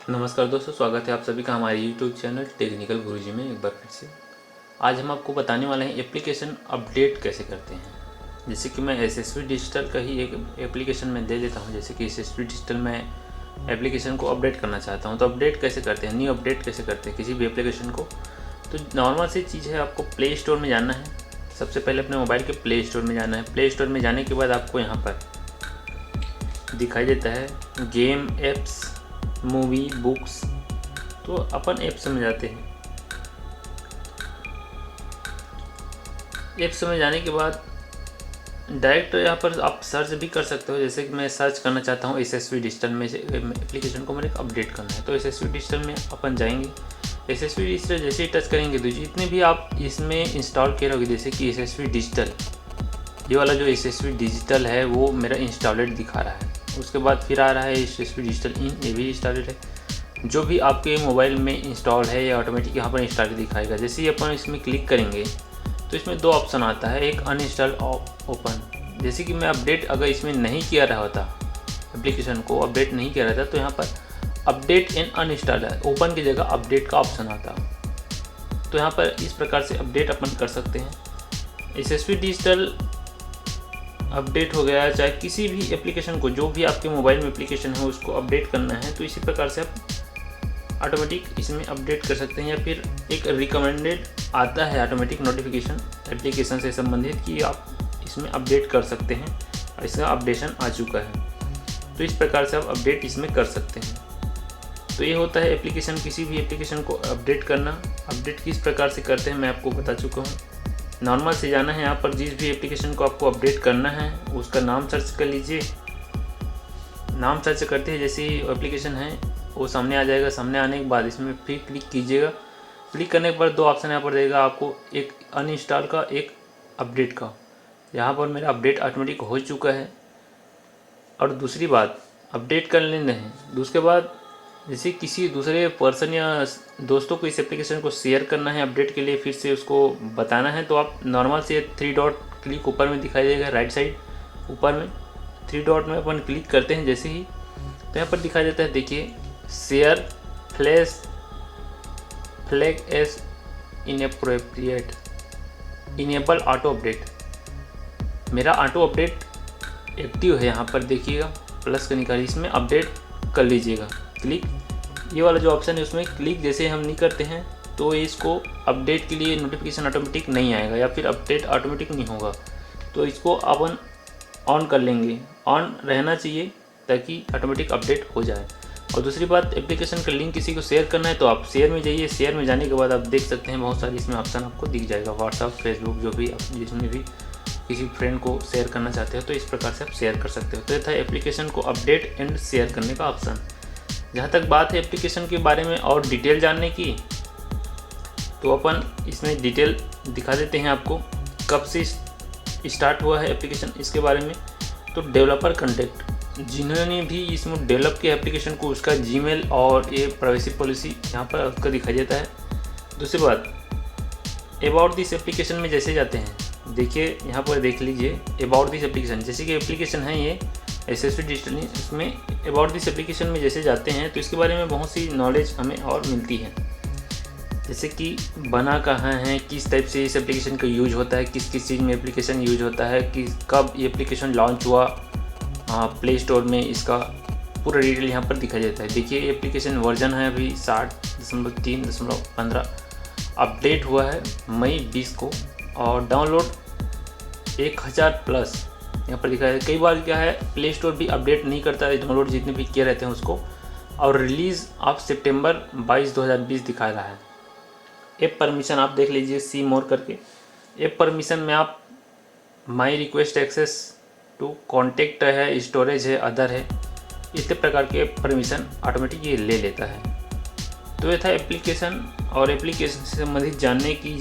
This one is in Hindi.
नमस्कार दोस्तों, स्वागत है आप सभी का हमारे यूट्यूब चैनल टेक्निकल गुरुजी में एक बार फिर से। आज हम आपको बताने वाले हैं एप्लीकेशन अपडेट कैसे करते हैं। जैसे कि मैं एसएसवी डिजिटल का ही एक एप्लीकेशन में दे देता हूं। जैसे कि एसएसवी डिजिटल में एप्लीकेशन को अपडेट करना चाहता हूं, तो अपडेट कैसे करते हैं, न्यू अपडेट कैसे करते हैं किसी भी एप्लीकेशन को। तो नॉर्मल सी चीज़ है, आपको प्ले स्टोर में जाना है। सबसे पहले अपने मोबाइल के प्ले स्टोर में जाना है। प्ले स्टोर में जाने के बाद आपको यहाँ पर दिखाई देता है गेम, एप्स, मूवी, बुक्स। तो अपन ऐप्स में जाते हैं। ऐप्स में जाने के बाद डायरेक्ट यहाँ पर आप सर्च भी कर सकते हो। जैसे कि मैं सर्च करना चाहता हूँ एसएसवी डिजिटल में से एप्लीकेशन को मेरे अपडेट करना है, तो एसएसवी डिजिटल में अपन जाएंगे। एसएसवी डिजिटल जैसे ही टच करेंगे तो जितने भी आप इसमें इंस्टॉल किए रहोगे, जैसे कि एसएसवी डिजिटल, ये वाला जो एसएसवी डिजिटल है वो मेरा इंस्टॉलेड दिखा रहा है। उसके बाद फिर आ रहा है एसएसवी डिजिटल इन, ये भी इंस्टॉलेड है। जो भी आपके मोबाइल में इंस्टॉल है या ऑटोमेटिक यहाँ पर इंस्टॉल दिखाएगा। जैसे ही अपन इसमें क्लिक करेंगे तो इसमें दो ऑप्शन आता है, एक अनइंस्टॉल ओपन। जैसे कि मैं अपडेट अगर इसमें नहीं किया रहा होता, एप्लीकेशन को अपडेट नहीं किया रहता, तो यहाँ पर अपडेट एंड अनइंस्टॉल है, ओपन की जगह अपडेट का ऑप्शन आता। तो यहाँ पर इस प्रकार से अपडेट अपन कर सकते हैं। एसएसवी डिजिटल अपडेट हो गया, चाहे किसी भी एप्लीकेशन को, जो भी आपके मोबाइल में एप्लीकेशन है उसको अपडेट करना है, तो इसी प्रकार से आप ऑटोमेटिक इसमें अपडेट कर सकते हैं। या फिर एक रिकमेंडेड आता है ऑटोमेटिक नोटिफिकेशन एप्लीकेशन से संबंधित कि आप इसमें अपडेट कर सकते हैं और इसका अपडेशन आ चुका है। तो इस प्रकार से आप अपडेट इसमें कर सकते हैं। तो ये होता है एप्लीकेशन, किसी भी एप्लीकेशन को अपडेट करना। अपडेट किस प्रकार से करते हैं मैं आपको बता चुका हूँ। नॉर्मल से जाना है, यहाँ पर जिस भी एप्लीकेशन को आपको अपडेट करना है उसका नाम सर्च कर लीजिए। नाम सर्च करते हैं जैसे ही एप्लीकेशन है वो सामने आ जाएगा। सामने आने के बाद इसमें फिर क्लिक कीजिएगा। क्लिक करने के बाद दो ऑप्शन यहाँ पर देगा आपको, एक अनइंस्टॉल का, एक अपडेट का। यहाँ पर मेरा अपडेट ऑटोमेटिक हो चुका है। और दूसरी बात, अपडेट कर लेना है। उसके बाद जैसे किसी दूसरे पर्सन या दोस्तों को इस एप्लीकेशन को शेयर करना है अपडेट के लिए, फिर से उसको बताना है, तो आप नॉर्मल से 3 डॉट क्लिक ऊपर में दिखाई देगा, राइट साइड ऊपर में 3 डॉट में अपन क्लिक करते हैं जैसे ही, तो यहाँ पर दिखाई देता है, देखिए, share flag as inappropriate, enable auto update. मेरा ऑटो अपडेट एक्टिव है। यहाँ पर देखिएगा प्लस का निकालिए, इसमें अपडेट कर लीजिएगा। क्लिक, ये वाला जो ऑप्शन है उसमें क्लिक जैसे हम नहीं करते हैं तो इसको अपडेट के लिए नोटिफिकेशन ऑटोमेटिक नहीं आएगा या फिर अपडेट ऑटोमेटिक नहीं होगा। तो इसको अपन ऑन कर लेंगे, ऑन रहना चाहिए ताकि ऑटोमेटिक अपडेट हो जाए। और दूसरी बात, एप्लीकेशन का लिंक किसी को शेयर करना है तो आप शेयर में जाइए। शेयर में जाने के बाद आप देख सकते हैं बहुत सारी इसमें ऑप्शन आपको दिख जाएगा, व्हाट्सअप, फेसबुक, जो भी जिसमें भी किसी फ्रेंड को शेयर करना चाहते हो तो इस प्रकार से आप शेयर कर सकते हो। तो ये था एप्लीकेशन को अपडेट एंड शेयर करने का ऑप्शन। जहाँ तक बात है एप्लीकेशन के बारे में और डिटेल जानने की, तो अपन इसमें डिटेल दिखा देते हैं आपको, कब से स्टार्ट हुआ है एप्लीकेशन इसके बारे में। तो डेवलपर कॉन्टैक्ट, जिन्होंने भी इसमें डेवलप किया एप्लीकेशन को, उसका जीमेल और ये प्राइवेसी पॉलिसी यहाँ पर आपका दिखाई देता है। दूसरी बात, अबाउट दिस एप्लीकेशन में जैसे जाते हैं, देखिए यहाँ पर देख लीजिए अबाउट दिस एप्लीकेशन, जैसे कि एप्लीकेशन है ये एसएसवी डिजिटल, इसमें अबाउट दिस एप्लीकेशन में जैसे जाते हैं तो इसके बारे में बहुत सी नॉलेज हमें और मिलती है। जैसे कि बना कहाँ है, किस टाइप से इस एप्लीकेशन का यूज होता है, किस किस चीज़ में एप्लीकेशन यूज होता है, कि कब ये एप्लीकेशन लॉन्च हुआ प्ले स्टोर में, इसका पूरा डिटेल यहाँ पर दिखाई देता है। देखिए एप्लीकेशन वर्जन है अभी 60.3.15, अपडेट हुआ है मई 20 को, और डाउनलोड 1000 प्लस यहाँ पर दिखा है। कई बार क्या है, प्ले स्टोर भी अपडेट नहीं करता है डाउनलोड जितने भी किए रहते हैं उसको। और रिलीज़ आप सितंबर 22, 2020 दिखा रहा है। ऐप परमिशन आप देख लीजिए, सी मोर करके। ऐप परमिशन में आप my request access to contact है, स्टोरेज है, अदर है, इस प्रकार के परमिशन ऑटोमेटिक ये ले लेता है। तो ये था एप्लीकेशन और एप्लीकेशन से संबंधित जानने की